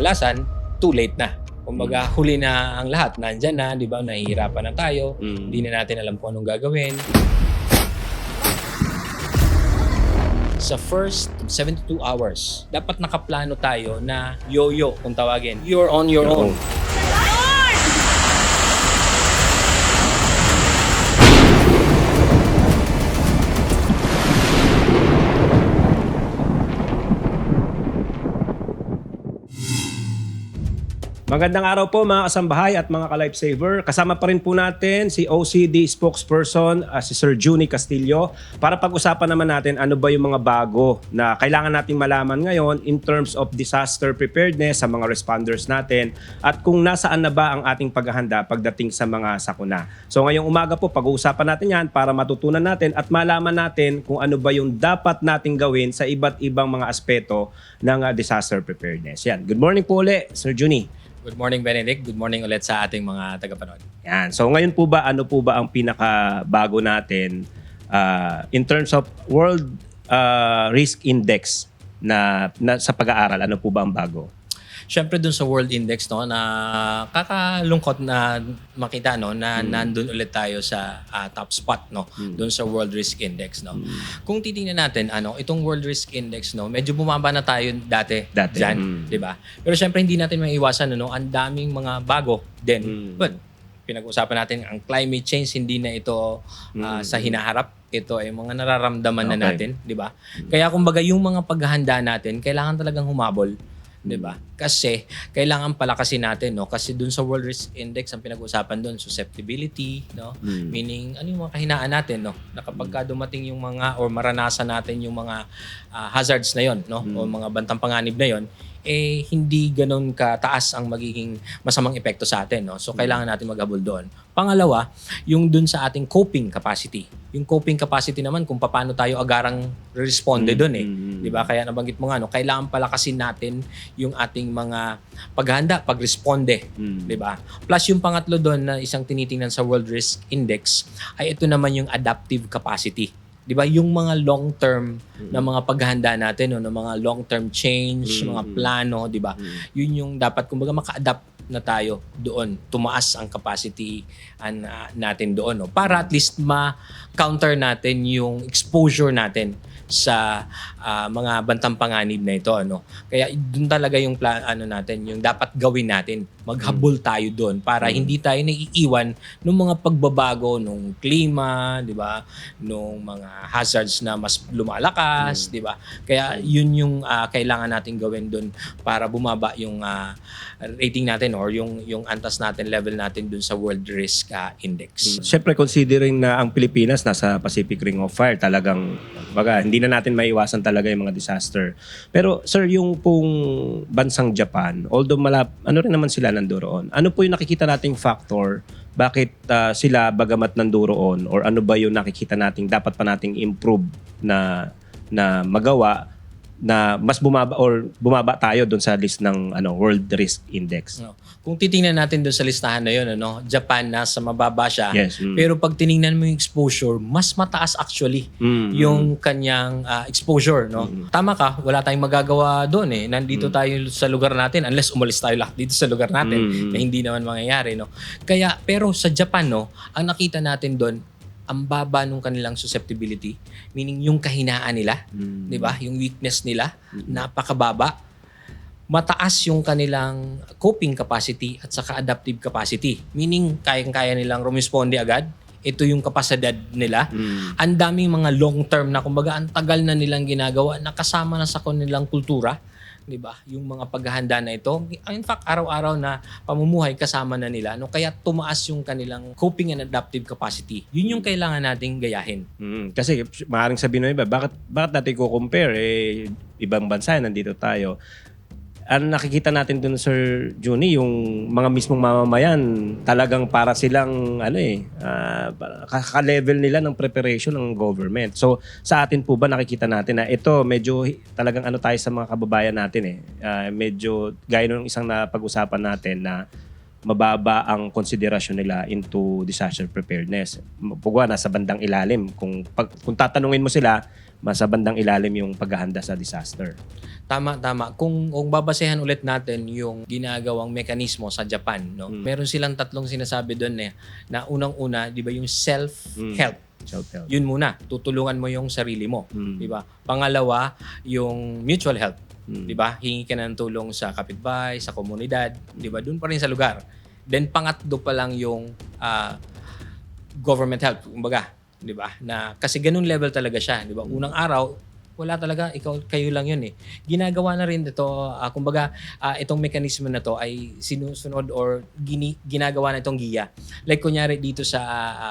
kadalasan, too late na. Kumbaga, huli na ang lahat. Nandyan na, di ba? Nahihirapan na tayo. Hindi na natin alam kung anong gagawin. Sa first 72 hours, dapat nakaplano tayo na yo-yo kung tawagin. You're on your own. Magandang araw po mga kasambahay at mga ka-lifesaver. Kasama pa rin po natin si OCD spokesperson, si Sir Juni Castillo, para pag-usapan naman natin ano ba yung mga bago na kailangan nating malaman ngayon in terms of disaster preparedness sa mga responders natin at kung nasaan na ba ang ating paghahanda pagdating sa mga sakuna. So ngayong umaga po pag-uusapan natin yan para matutunan natin at malaman natin kung ano ba yung dapat nating gawin sa iba't ibang mga aspeto ng disaster preparedness. Yan. Good morning po ulit, Sir Juni. Good morning, Benedict. Good morning ulit sa ating mga tagapanood. Yan. So ngayon po ba, ano po ba ang pinakabago natin in terms of World Risk Index na sa pag-aaral? Ano po ba ang bago? Siyempre dun sa World Index, no, na kakalungkot na makita, no, na nandun ulit tayo sa top spot, no, dun sa World Risk Index, no. Kung titingnan natin, itong World Risk Index, no, medyo bumaba na tayo dati. Dyan, di ba? Pero siyempre hindi natin maiiwasan, no, ang daming mga bago din. But pinag-usapan natin ang climate change, hindi na ito sa hinaharap. Ito ay mga nararamdaman na natin, di ba? Kaya kumbaga yung mga paghahanda natin, kailangan talagang humabol. 'Di ba? Kasi kailangan palakasin natin, no, kasi dun sa World Risk Index ang pinag-uusapan doon susceptibility, no, meaning ano yung mga kahinaan natin, no, na kapag dumating yung mga or maranasan natin yung mga hazards na yon, no, o mga bantang panganib na yon, eh hindi ganoon kataas ang magiging masamang epekto sa atin, no. So kailangan natin maghabol doon. Pangalawa, yung dun sa ating coping capacity. Yung coping capacity naman kung paano tayo agarang responde doon, eh. 'Di ba? Kaya nabanggit mo nga, no, kailangan palakasin natin yung ating mga paghahanda, pagresponde, 'di ba? Plus yung pangatlo doon na isang tinitingnan sa World Risk Index ay ito naman yung adaptive capacity. 'Di ba? Yung mga long-term na mga paghahanda natin, no, na mga long-term change, mga plano, 'di ba? Yun yung dapat kumbaga maka-adapt na tayo doon. Tumaas ang capacity natin doon, no, para at least ma-counter natin yung exposure natin sa mga bantang panganib na ito, ano. Kaya doon talaga yung natin, yung dapat gawin natin. Maghabol tayo doon para hindi tayo naiiwan ng mga pagbabago nung klima, 'di ba? Nung mga hazards na mas lumalakas, 'di ba? Kaya yun yung kailangan nating gawin doon para bumaba yung rating natin or yung antas natin, level natin doon sa World Risk Index. Siyempre considering na ang Pilipinas nasa Pacific Ring of Fire, talagang hindi na natin maiwasan talaga yung mga disaster. Pero sir, yung pong bansang Japan, although ano rin naman sila nandoon, ano po yung nakikita nating factor bakit sila bagamat nandoon, or ano ba yung nakikita nating dapat pa nating improve na magawa na mas bumaba tayo doon sa list ng World Risk Index? No. Kung titingnan natin doon sa listahan na yun, Japan nasa mababa siya. Yes. Pero pag tiningnan mo yung exposure, mas mataas actually yung kanyang exposure, no. Tama ka, wala tayong magagawa doon, eh. Nandito tayo sa lugar natin unless umalis tayo lahat dito sa lugar natin na hindi naman mangyayari, no. Kaya pero sa Japan, no, ang nakita natin doon, ang baba nung kanilang susceptibility, meaning yung kahinaan nila, 'di ba? Yung weakness nila, napakababa. Mataas yung kanilang coping capacity at saka adaptive capacity, meaning kayang-kaya nilang rumisponde agad. Ito yung kapasidad nila. Ang daming mga long-term na kumbaga ang tagal na nilang ginagawa, nakasama na sa kanilang kultura. 'Di ba? Yung mga paghahanda na ito, in fact araw-araw na pamumuhay kasama na nila, no, kaya tumaas yung kanilang coping and adaptive capacity. Yun yung kailangan nating gayahin. Kasi maaaring sabihin ng iba, bakit natin ko-compare, ibang bansa nandito tayo. Ano nakikita natin dun, Sir Juni, yung mga mismong mamamayan, talagang para silang kaka-level nila ng preparation ng government. So sa atin po ba nakikita natin na ito medyo talagang tayo sa mga kababayan natin, medyo gaya nung isang napag-usapan natin na mababa ang konsiderasyon nila into disaster preparedness. Pugwa, nasa bandang ilalim. Kung tatanungin mo sila, nasa bandang ilalim yung paghahanda sa disaster. Tama. Kung babasehan ulit natin yung ginagawang mekanismo sa Japan, no? Meron silang tatlong sinasabi doon na unang-una, 'di ba, yung self-help. Self-help. Yun muna, tutulungan mo yung sarili mo, 'di ba? Pangalawa, yung mutual help, 'di ba? Hingi ka ng tulong sa kapitbahay, sa komunidad, 'di ba? Doon pa rin sa lugar. Then pangatlo pa lang yung government help, kumbaga, 'di ba? Na kasi ganung level talaga siya, 'di ba? Unang araw wala talaga, kayo lang yun eh. Ginagawa na rin ito, kumbaga, itong mechanism na to ay sinusunod or ginagawa na itong giya. Like kunyari dito sa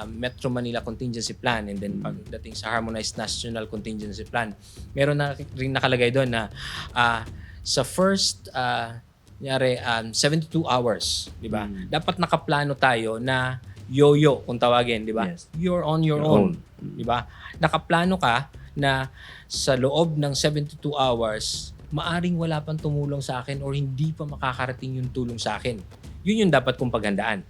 Metro Manila Contingency Plan, and then pagdating sa Harmonized National Contingency Plan, meron na rin nakalagay doon na sa first 72 hours, di ba? Dapat nakaplano tayo na yo-yo kung tawagin, di ba? Yes. You're on your own, di ba? Nakaplano ka na sa loob ng 72 hours, maaring wala pang tumulong sa akin or hindi pa makakarating yung tulong sa akin. Yun yung dapat kong paghandaan.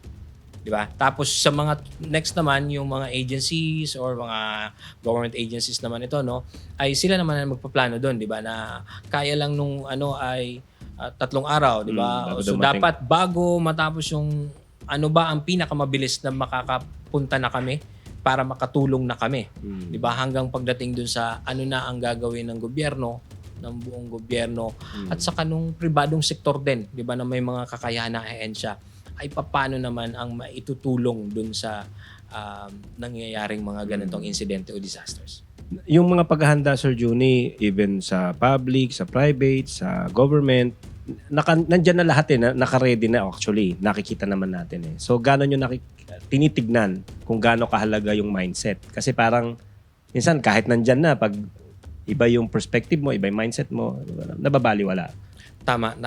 Di ba? Tapos sa mga next naman, yung mga agencies or mga government agencies naman ito, no, ay sila naman ang magpaplano doon, di ba? Na kaya lang nung ay 3 araw, di ba? Bago So dumating. dapat bago matapos yung ano ba ang pinakamabilis na makakapunta na kami para makatulong na kami. 'Di ba? Hanggang pagdating dun sa ano na ang gagawin ng gobyerno, ng buong gobyerno at saka nung pribadong sektor din, 'di ba, na may mga kakayahan na ahensya, ay papaano naman ang maitutulong dun sa nangyayaring mga ganitong insidente o disasters. Yung mga paghahanda, Sir Juni, even sa public, sa private, sa government, nandyan na lahat naka-ready na actually. Nakikita naman natin eh. So, gano'n yung tinitignan kung gaano kahalaga yung mindset. Kasi parang, minsan kahit nandyan na, pag iba yung perspective mo, iba yung mindset mo, nababaliwala. Tama.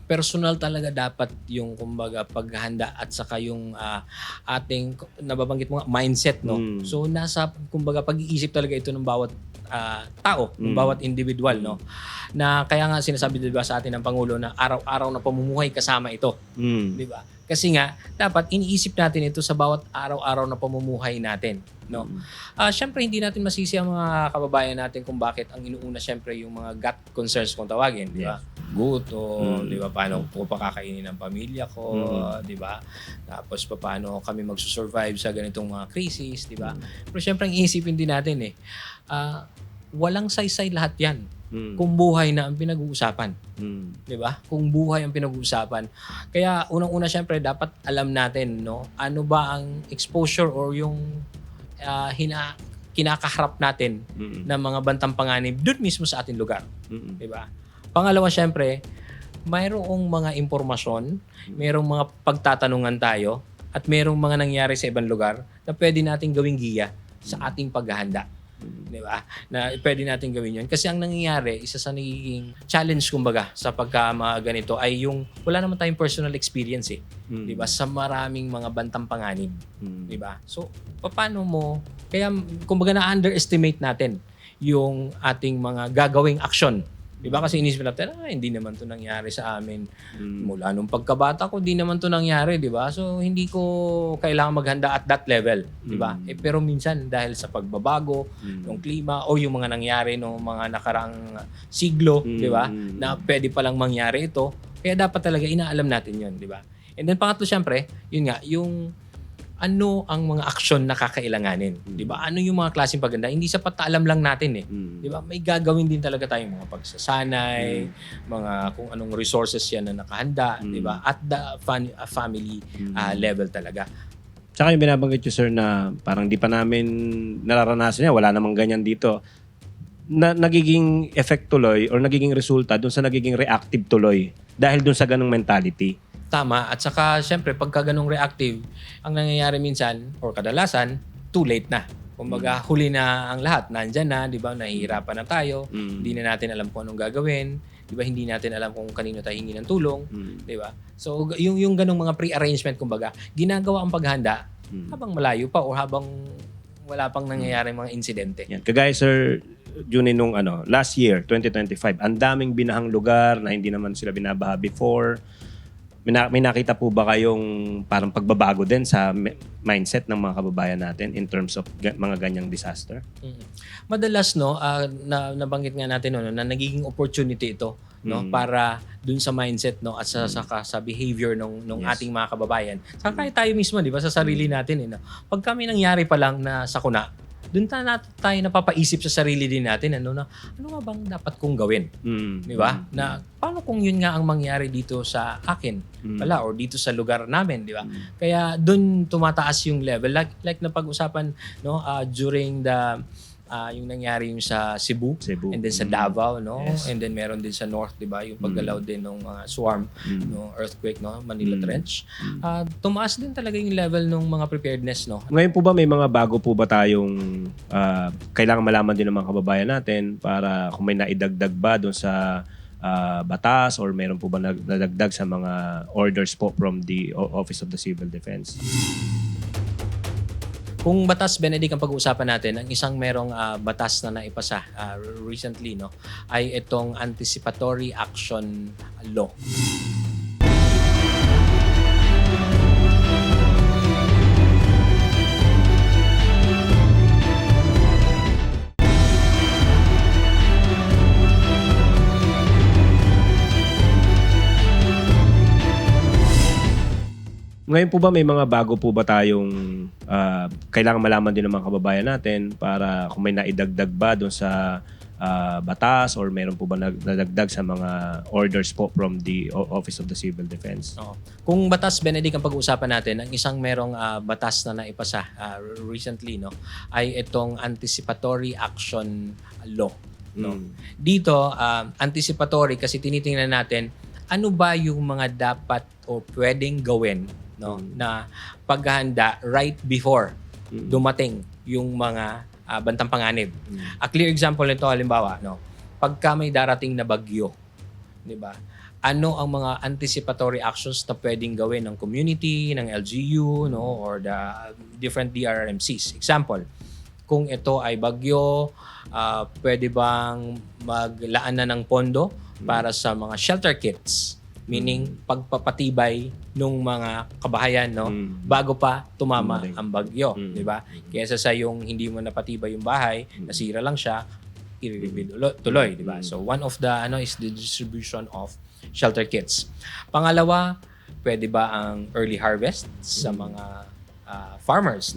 Personal talaga dapat yung kumbaga paghahanda at saka yung ating nababanggit mo nga mindset, no. So nasa kumbaga pag-iisip talaga ito ng bawat tao, ng bawat individual, no. Na kaya nga sinasabi 'di ba sa atin ng Pangulo na araw-araw na pamumuhay kasama ito, 'di ba? Kasi nga dapat iniisip natin ito sa bawat araw-araw na pamumuhay natin, no. Syempre hindi natin masisi ang mga kababayan natin kung bakit ang inuuna syempre yung mga gut concerns kung tawagin, 'di ba? Gutom, 'di ba? Paano ko pakakainin ng pamilya ko, 'di ba? Tapos paano kami magsusurvive sa ganitong mga crisis, 'di ba? Pero syempre ang iisipin din natin walang saysay lahat 'yan. Kung buhay na ang pinag-uusapan. 'Di ba? Kung buhay ang pinag-uusapan. Kaya unang-una syempre dapat alam natin, no, ano ba ang exposure or yung kinakaharap natin ng mga bantang panganib doon mismo sa ating lugar. 'Di ba? Pangalawa syempre, mayroong mga impormasyon, mayroong mga pagtatanungan tayo at mayroong mga nangyari sa ibang lugar na pwede nating gawing giya sa ating paghahanda. 'Di ba? Na pwede natin gawin 'yun kasi ang nangyayari, isa sa nagiging challenge kumbaga sa mga ganito ay yung wala naman tayong personal experience 'di ba, sa maraming mga bantang panganib, 'di ba? So paano mo kaya kumbaga na-underestimate natin yung ating mga gagawing aksyon. 'Di ba? Kasi inisip natin, hindi naman 'to nangyari sa amin. Mula nung pagkabata ko, di naman 'to nangyari, 'di ba? So hindi ko kailangan maghanda at that level, 'di ba? Pero minsan dahil sa pagbabago ng klima o yung mga nangyari nung mga nakaraang siglo, 'di ba? Na pwede pa lang mangyari ito, kaya dapat talaga inaalam natin 'yon, 'di ba? And then pangatlo syempre, yun nga, yung ano ang mga aksyon na kakailanganin, 'di ba? Ano yung mga klaseng paghanda? Hindi sapat na alam lang natin 'di ba? May gagawin din talaga tayong mga pagsasanay, mga kung anong resources 'yan na nakahanda, 'di ba? At the family level talaga. Tsaka yung binabanggit nyo, sir, na parang di pa namin nararanasan yan, wala namang ganyan dito, na nagiging effect tuloy or nagiging resulta dun sa nagiging reactive tuloy dahil dun sa ganong mentality. Tama. At saka, syempre, pagka ganong reactive, ang nangyayari minsan, or kadalasan, too late na. Kumbaga, huli na ang lahat. Nandyan na, di ba? Nahihirapan na tayo. Hindi na natin alam kung anong gagawin. Di ba? Hindi natin alam kung kanino tayo hingi ng tulong. Di ba? So, yung ganong mga pre-arrangement, kumbaga, ginagawa ang paghanda habang malayo pa o habang wala pang nangyayari mga insidente. Yan. Kagaya, Sir Juni, nung last year, 2025, ang daming binahang lugar na hindi naman sila binabaha before. May nakita po ba kayong parang pagbabago din sa mindset ng mga kababayan natin in terms of mga ganyang disaster? Madalas nabanggit nga natin na nagiging opportunity ito para dun sa mindset at sa behavior ng ating mga kababayan. Saka kahit tayo mismo, 'di ba, sa sarili natin pag kami nangyari pa lang na sakuna, doon tayo napapaisip sa sarili din natin ano nga bang dapat kong gawin? 'Di ba? Na paano kung yun nga ang mangyari dito sa akin pala or dito sa lugar namin, 'di ba? Kaya doon tumataas yung level like na pag-usapan during yung nangyari yung sa Cebu. And then sa Davao, Yes. and then meron din sa North, 'di ba, yung paggalaw din ng swarm, earthquake, Manila Trench. Tumaas din talaga yung level ng mga preparedness, Ngayon po ba may mga bago po ba tayong kailangan malaman din ng mga kababayan natin para kung may naidagdag ba doon sa batas or meron po ba nadagdag sa mga orders po from the Office of the Civil Defense? Kung batas, Benedict, ang pag-uusapan natin, ang isang merong batas na naipasa recently ay itong Anticipatory Action Law. Ngayon po ba may mga bago po ba tayong kailangan malaman din ng mga kababayan natin para kung may naidagdag ba doon sa batas or meron po ba nadagdag sa mga orders po from the Office of the Civil Defense? Kung batas, Benedict, ang pag-uusapan natin, ang isang merong batas na naipasa recently ay itong Anticipatory Action Law. Dito, anticipatory kasi tinitingnan natin ano ba yung mga dapat o pwedeng gawin na paghahanda right before dumating yung mga bantang panganib. A clear example nito, halimbawa, pagka may darating na bagyo, 'di ba? Ano ang mga anticipatory actions na pwedeng gawin ng community, ng LGU, or the different DRRMCs? Example, kung ito ay bagyo, pwede bang maglaan na ng pondo para sa mga shelter kits? Meaning pagpapatibay nung mga kabahayan bago pa tumama ang bagyo, 'di ba? Kaysa sa yung hindi mo napatibay yung bahay, nasira lang siya, i-rebuild tuloy, 'di ba? So one of the is the distribution of shelter kits. Pangalawa, pwede ba ang early harvest sa mga farmers,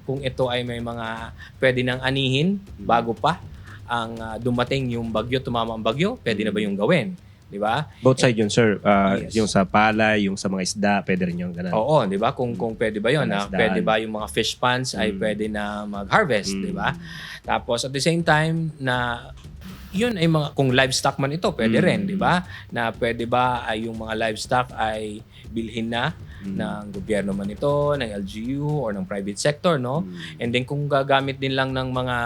Kung ito ay may mga pwede nang anihin bago pa ang dumating yung bagyo, tumama ang bagyo, pwede na ba yung gawin? 'Di ba? Both side yun, sir. Yes. Yung sa palay, yung sa mga isda, pwede rin yung ganun. Oo, 'di ba? Kung pwede ba 'yon, Isdaan. pwede ba yung mga fish ponds ay pwede na mag-harvest, 'di ba? Tapos at the same time na yun ay mga kung livestock man ito, pwede rin, 'di ba? Na pwede ba ay yung mga livestock ay bilhin na ng gobyerno man ito, ng LGU or ng private sector, And then kung gagamit din lang ng mga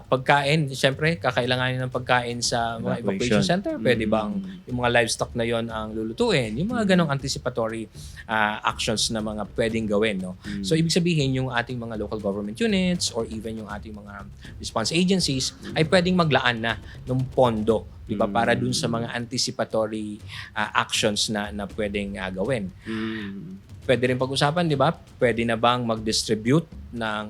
pagkain, siyempre kakailanganin ng pagkain sa mga evacuation center, pwede bang yung mga livestock na yon ang lulutuin? Yung mga ganong anticipatory actions na mga pwedeng gawin, So ibig sabihin yung ating mga local government units or even yung ating mga response agencies ay pwedeng maglaan na ng pondo, 'di ba, para dun sa mga anticipatory actions na pwedeng gawin. Pwede rin pag-usapan, 'di ba? Pwede na bang mag-distribute ng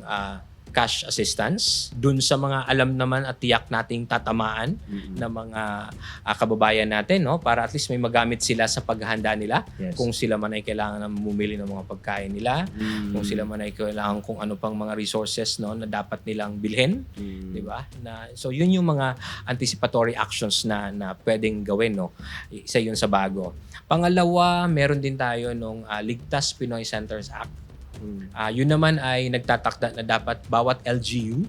cash assistance dun sa mga alam naman at tiyak nating tatamaan na mga kababayan natin, para at least may magamit sila sa paghahanda nila. Yes. Kung sila man ay kailangan na bumili ng mga pagkain nila, kung sila man ay kailangan kung ano pang mga resources na dapat nilang bilhin, 'di ba? So yun yung mga anticipatory actions na pwedeng gawin, Isa yun sa bago. Pangalawa, meron din tayo nung Ligtas Pinoy Centers Act. Yun naman ay nagtatakda na dapat bawat LGU,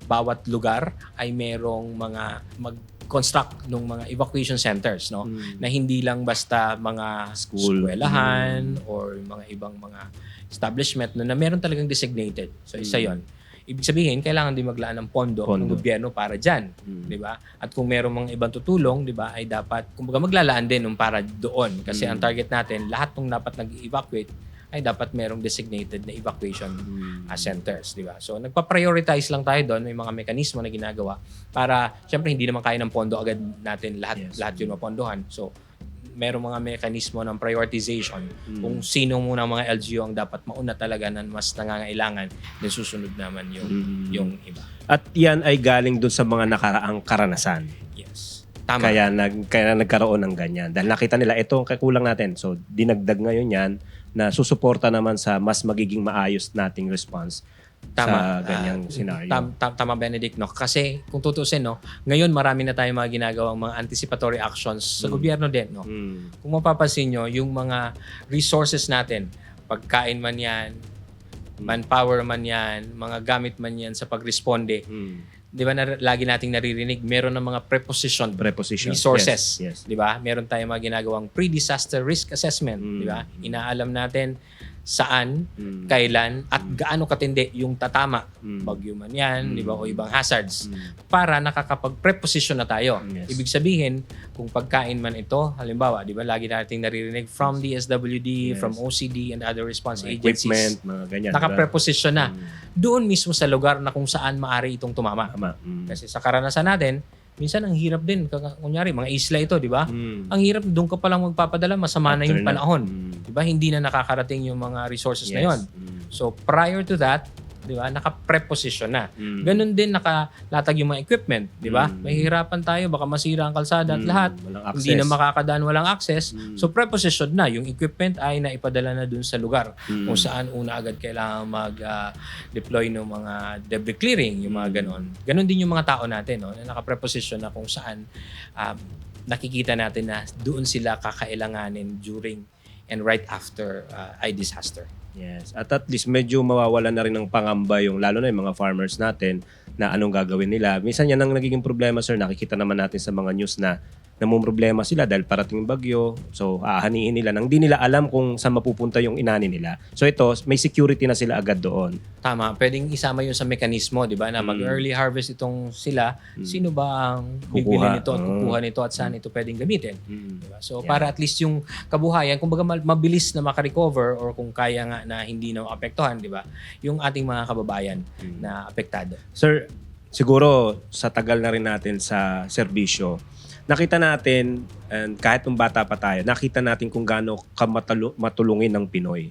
bawat lugar ay merong mga mag-construct ng mga evacuation centers, na hindi lang basta mga eskwelahan or mga ibang mga establishment na meron talagang designated. So isa yon. Ibig sabihin, kailangan din maglaan ng pondo ng gobyerno para dyan, di ba? At kung merong mga ibang tutulong, di ba, ay dapat, kumbaga maglalaan din ng para doon. Kasi ang target natin, lahat ng dapat nag-evacuate ay dapat merong designated na evacuation centers, di ba? So nagpa-prioritize lang tayo doon, may mga mekanismo na ginagawa para syempre hindi naman kaya ng pondo agad natin lahat yun mapondohan. So merong mga mekanismo ng prioritization kung sino muna mga LGU ang dapat mauna talaga na mas nangangailangan, then susunod naman yung iba. At yan ay galing dun sa mga nakaraang karanasan. Yes. Tama. Kaya nagkaroon ng ganyan. Dahil nakita nila, ito ang kakulang natin. So, dinagdag ngayon yan na susuporta naman sa mas magiging maayos nating response sa ganyang scenario. Tama, Benedict, no? Kasi kung tutusin, no, ngayon marami na tayong mga ginagawang mga anticipatory actions sa gobyerno din, no? Kung mapapansin nyo, yung mga resources natin, pagkain man yan, manpower man yan, mga gamit man yan sa pagresponde, di ba lagi nating naririnig, meron ng mga preposition resources. Yes. Di ba? Meron tayong mga ginagawang pre-disaster risk assessment. Di ba? Inaalam natin saan, kailan, at gaano katindi yung tatama. Bagyo man yan, di ba? O ibang hazards. Para nakakapag-preposition na tayo. Yes. Ibig sabihin, kung pagkain man ito, halimbawa, di ba? Lagi nating naririnig from DSWD, from OCD, and other response agencies. Equipment, mga ganyan. Naka-preposition na. Doon mismo sa lugar na kung saan maaari itong tumama. Kasi sa karanasan natin, minsan ang hirap din. Kunyari, mga isla ito, di ba? Ang hirap, doon ka palang magpapadala, masama na yung panahon. Di ba? Hindi na nakakarating yung mga resources na yon. So, prior to that, di ba, naka-preposition na. Ganun din nakalatag yung mga equipment, di ba? Mahihirapan tayo, baka masira ang kalsada at lahat. Hindi na makakadaan, walang access. So, preposition na. Yung equipment ay naipadala na dun sa lugar kung saan una agad kailangan mag-deploy ng mga debris clearing, yung mga ganon. Ganon din yung mga tao natin, no? Na naka-preposition na kung saan nakikita natin na doon sila kakailanganin during and right after a disaster. Yes. At least medyo mawawala na rin ng pangamba yung lalo na yung mga farmers natin na anong gagawin nila. Minsan yan ang nagiging problema, sir. Nakikita naman natin sa mga news na namumroblema sila dahil parating yung bagyo. So, ahaniin nila nang di nila alam kung saan mapupunta yung inani nila. So, ito, may security na sila agad doon. Tama. Pwedeng isama yun sa mekanismo, di ba? Na mag-early harvest itong sila. Sino ba ang bibili nito at kukuha nito at saan ito pwedeng gamitin? Diba? So, para at least yung kabuhayan, kumbaga mabilis na makarecover or kung kaya nga na hindi na apektuhan, di ba? Yung ating mga kababayan na apektado. Sir, siguro sa tagal na rin natin sa serbisyo, nakita natin, and kahit nung bata pa tayo, nakita natin kung gaano matulungin ng Pinoy.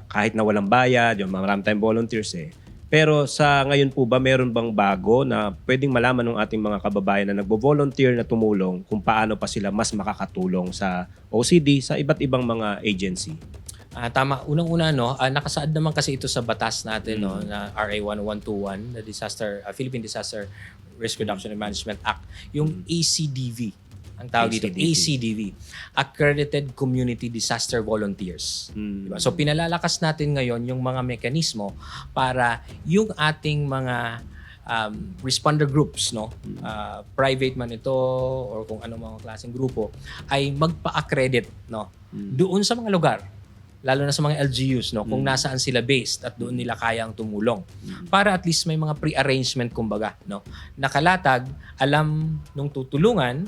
Kahit na walang bayad, yung marami tayong volunteers eh. Pero sa ngayon po ba, meron bang bago na pwedeng malaman ng ating mga kababayan na nagbo-volunteer na tumulong kung paano pa sila mas makakatulong sa OCD, sa iba't ibang mga agency? Tama. Unang-una, no, nakasaad naman kasi ito sa batas natin, no, na RA 10121, the Philippine Disaster Risk Reduction and Management Act, yung ACDV. Ang tawag dito, ACDV. Accredited Community Disaster Volunteers. Diba? So, pinalalakas natin ngayon yung mga mekanismo para yung ating mga responder groups, no, private man ito or kung ano mga klaseng grupo, ay magpa-accredit, no, doon sa mga lugar. Lalo na sa mga LGUs, no, kung nasaan sila based at doon nila kayang tumulong. Para at least may mga pre-arrangement, kumbaga, no, nakalatag, alam nung tutulungan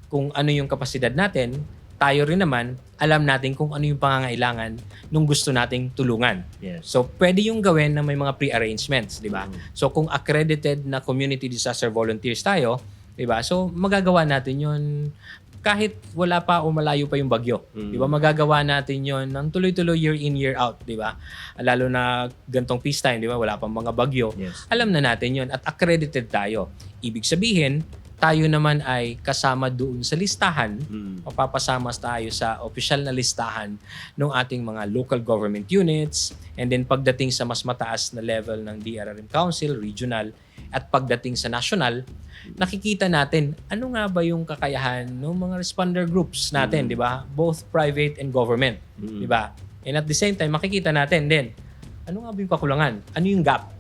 kung ano yung kapasidad natin, tayo rin naman, alam natin kung ano yung pangangailangan nung gusto nating tulungan. Yes. So, pwede yung gawin na may mga pre-arrangements, di ba? So, kung accredited na community disaster volunteers tayo, di ba? So, magagawa natin yun kahit wala pa o malayo pa yung bagyo. Di ba? Magagawa natin yon ng tuloy-tuloy year in, year out. Di ba? Lalo na gantong peacetime, di ba? Wala pang mga bagyo. Yes. Alam na natin yon at accredited tayo. Ibig sabihin, tayo naman ay kasama doon sa listahan. Mapapasama tayo sa opisyal na listahan ng ating mga local government units, and then pagdating sa mas mataas na level ng DRRM Council, regional, at pagdating sa national, nakikita natin ano nga ba yung kakayahan ng mga responder groups natin, di ba? Both private and government, di ba? And at the same time, makikita natin din ano nga ba yung kakulangan? Ano yung gap?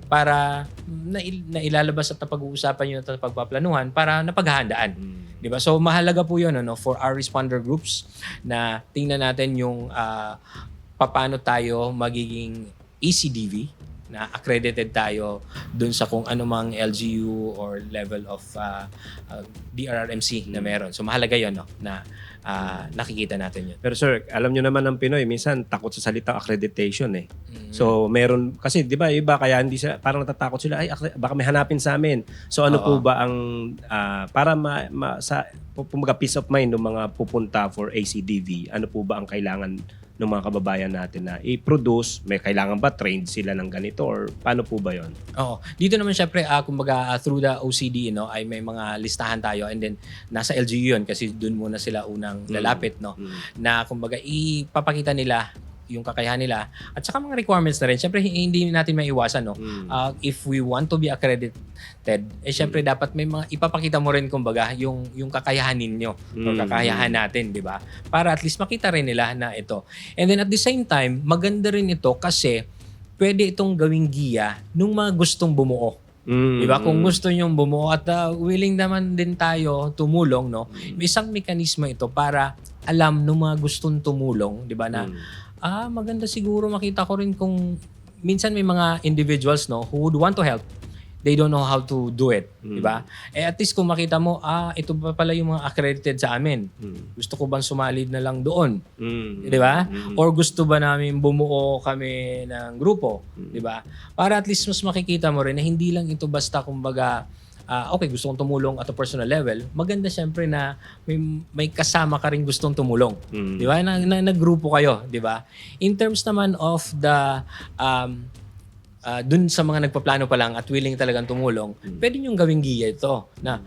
Para nailalabas at napag-uusapan yun at napagpaplanuhan para napaghahandaan. Di ba? So mahalaga po yun, ano, for our responder groups na tingnan natin yung paano tayo magiging ECDV, na accredited tayo dun sa kung anumang LGU or level of DRRMC na meron. So mahalaga yun, no, na nakikita natin yun. Pero sir, alam nyo naman ng Pinoy, minsan takot sa salitang accreditation eh. Mm. So meron, kasi di ba iba kaya hindi sila, parang natatakot sila, ay baka may hanapin sa amin. So ano po Oo. ba ang, para sa pumaga peace of mind ng mga pupunta for ACDV, ano po ba ang kailangan ng mga kababayan natin na i-produce? May kailangan ba trained sila ng ganito or paano po ba yon? Oo. Dito naman syempre, kumbaga through the OCD, no, ay may mga listahan tayo and then nasa LGU yun kasi dun muna sila unang lalapit, no, na kumbaga ipapakita nila yung kakayahan nila at saka mga requirements na rin. Syempre, hindi natin maiwasan, no? If we want to be accredited, syempre dapat may mga ipapakita mo rin kumbaga yung kakayahan ninyo o kakayahan natin, di ba? Para at least makita rin nila na ito. And then at the same time, maganda rin ito kasi pwede itong gawing giya nung mga gustong bumuo. Diba? Kung gusto nyong bumuo at willing naman din tayo tumulong, no? May isang mekanismo ito para alam ng mga gustong tumulong, di ba, na maganda siguro makita ko rin kung minsan may mga individuals, no, who would want to help. They don't know how to do it, di ba? At least kung makita mo, ito pa pala yung mga accredited sa amin. Gusto ko bang sumali na lang doon? Di ba? Or gusto ba namin bumuo kami ng grupo? Di ba? Para at least mas makikita mo rin na hindi lang ito basta kumbaga okay, gusto kong tumulong at a personal level. Maganda syempre na may kasama ka rin gustong tumulong. Di ba? Naggrupo kayo, di ba? In terms naman of the dun sa mga nagpaplano pa lang at willing talagang tumulong, pwede niyong gawing giya ito na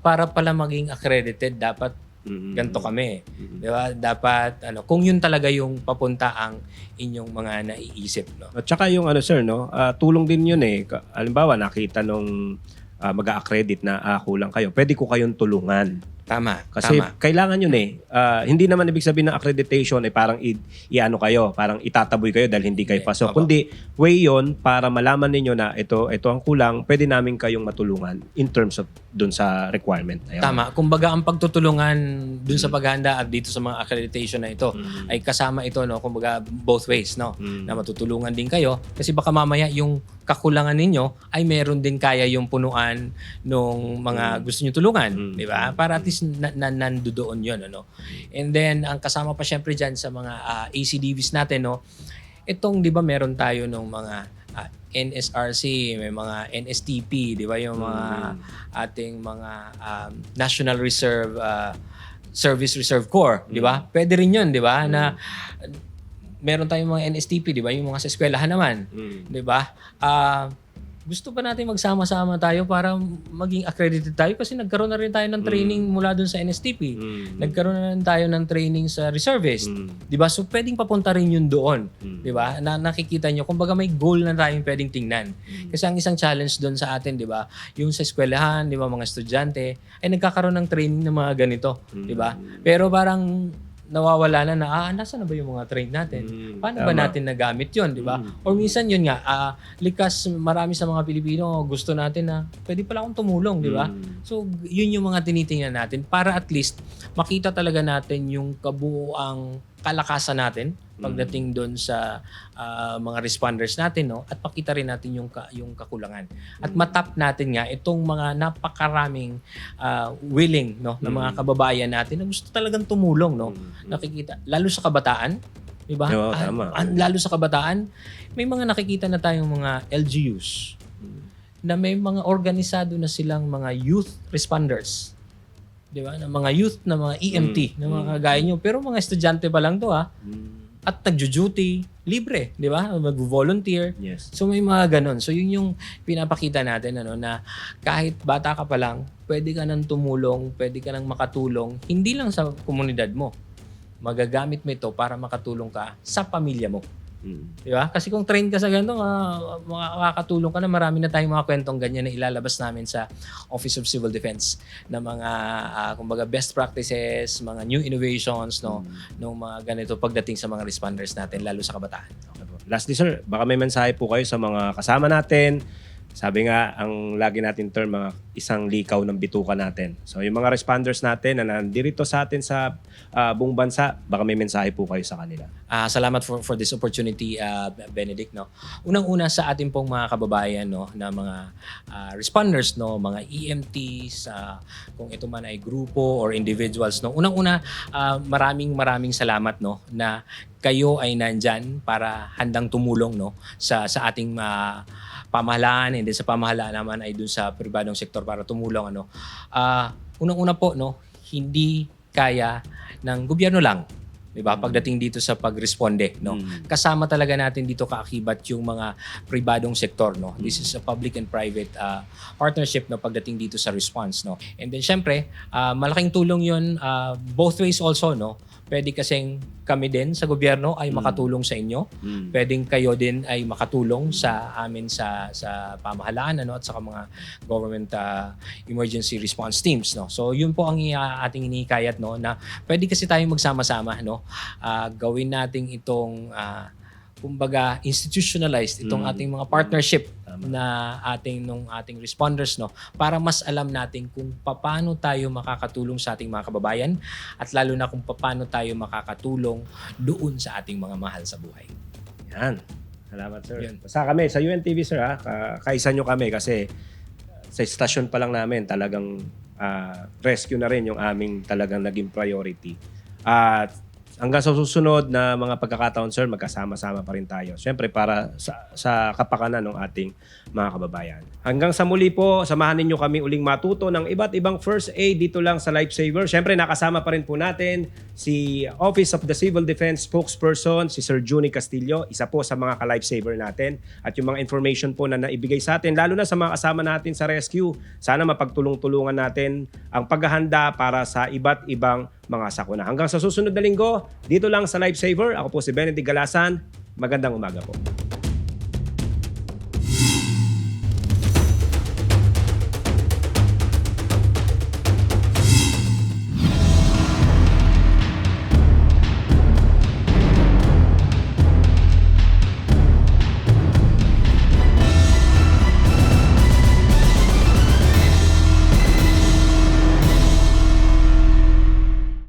para pala maging accredited dapat ganito kami. Di ba? Dapat kung yun talaga yung papunta ang inyong mga naiisip, no. At saka yung sir, no, tulong din yun eh. Halimbawa, nakita nung mag-a-accredit na kulang kayo, pwede ko kayong tulungan. Tama. Kasi tama. kailangan yun eh. Hindi naman ibig sabihin ng accreditation ay parang i-ano kayo, parang itataboy kayo dahil hindi kayo pasok. Opo. Kundi way yon para malaman ninyo na ito ang kulang, pwede namin kayong matulungan in terms of dun sa requirement. Ayun. Tama. Kumbaga ang pagtutulungan dun sa paghahanda at dito sa mga accreditation na ito ay kasama ito, no, kumbaga both ways, no, na matutulungan din kayo kasi baka mamaya yung kakulangan ninyo ay meron din kaya yung punuan nung mga gusto niyo tulungan, di ba? Para at least nandoon 'yon, ano. And then ang kasama pa syempre diyan sa mga ACDVs natin, no. Itong 'di ba meron tayo nung mga NSRC, may mga NSTP, di ba, yung mga ating mga National Reserve Service Reserve Corps, di ba? Pwede rin 'yun, di ba? Na meron tayong mga NSTP, di ba? Yung mga sa eskwelahan naman, di ba? Gusto ba natin magsama-sama tayo para maging accredited tayo? Kasi nagkaroon na rin tayo ng training mula dun sa NSTP. Nagkaroon na rin tayo ng training sa reservist. Di ba? So, pwedeng papunta rin yun doon. Di ba? Nakikita nyo. Kumbaga may goal na tayong pwedeng tingnan. Kasi ang isang challenge doon sa atin, di ba? Yung sa eskwelahan, di ba, mga estudyante, ay nagkakaroon ng training ng mga ganito. Di ba? Pero parang nawawala na nasa na ba yung mga train natin? Paano ba natin nagamit yun, di ba? Or minsan yun nga, likas marami sa mga Pilipino gusto natin na pwede pala akong tumulong, di ba? So, yun yung mga tinitingnan natin para at least makita talaga natin yung kabuuang kalakasan natin pagdating doon sa mga responders natin, no, at makita rin natin yung kakulangan at matap natin nga itong mga napakaraming willing, no, na mga kababayan natin na gusto talagang tumulong, no. Nakikita lalo sa kabataan, di ba? Oo, tama. Lalo sa kabataan, may mga nakikita na tayong mga LGUs na may mga organisado na silang mga youth responders. Di ba? Na mga youth, na mga EMT, na mga kagaya nyo. Pero mga estudyante pa lang to, at nagjo-duty, libre, di ba? Mag-volunteer. Yes. So may mga ganon. So yun yung pinapakita natin, na kahit bata ka pa lang, pwede ka nang tumulong, pwede ka nang makatulong, hindi lang sa komunidad mo. Magagamit mo ito para makatulong ka sa pamilya mo. Di ba? Kasi kung train ka sa ganito, makakatulong ka na. Marami na tayong mga kwentong ganyan na ilalabas namin sa Office of Civil Defense na mga kumbaga best practices, mga new innovations, no, nung mga ganito pagdating sa mga responders natin lalo sa kabataan. Lastly sir, baka may mensahe po kayo sa mga kasama natin Sabi nga, ang lagi natin term, mga isang likaw ng bituka natin. So yung mga responders natin na nandito sa atin sa buong bansa, baka may mensahe po kayo sa kanila. Salamat for this opportunity, Benedict. No? Unang-una sa ating pong mga kababayan, no, na mga responders, no, mga EMTs, kung ito man ay grupo or individuals. No? Unang-una, maraming salamat, no, na kayo ay nandyan para handang tumulong, no, sa ating pamahalaan, and then sa pamahalaan naman ay dun sa pribadong sektor para tumulong. Unang-una po, no, hindi kaya ng gobyerno lang, 'di ba? Pagdating dito sa pagresponde, no. Kasama talaga natin dito kaakibat yung mga pribadong sektor, no. This is a public and private partnership, no, pagdating dito sa response, no. And then syempre, malaking tulong 'yun both ways also, no. Pwede kasing kami din sa gobyerno ay makatulong sa inyo. Pwedeng kayo din ay makatulong sa amin sa pamahalaan, ano, at saka mga government emergency response teams, no. So yun po ang ating hinihikayat, no, na pwede kasi tayong magsama-sama, no. Gawin nating itong kumbaga institutionalized itong ating mga partnership na ating responders, no, para mas alam natin kung paano tayo makakatulong sa ating mga kababayan at lalo na kung paano tayo makakatulong doon sa ating mga mahal sa buhay. Yan. Salamat, sir. Yan. Basta kami sa UNTV, sir, kaisa nyo kami kasi sa stasyon pa lang namin talagang rescue na rin yung aming talagang naging priority. At hanggang sa susunod na mga pagkakataon, sir, magkasama-sama pa rin tayo. Siyempre, para sa kapakanan ng ating mga kababayan. Hanggang sa muli po, samahan ninyo kami uling matuto ng iba't ibang first aid dito lang sa Lifesaver. Siyempre, nakasama pa rin po natin si Office of the Civil Defense Spokesperson, si Sir Juni Castillo, isa po sa mga ka-Lifesaver natin. At yung mga information po na naibigay sa atin, lalo na sa mga kasama natin sa rescue, sana mapagtulong-tulungan natin ang paghahanda para sa iba't ibang mga sakuna. Hanggang sa susunod na linggo, dito lang sa Lifesaver. Ako po si Benedict Galasan. Magandang umaga po.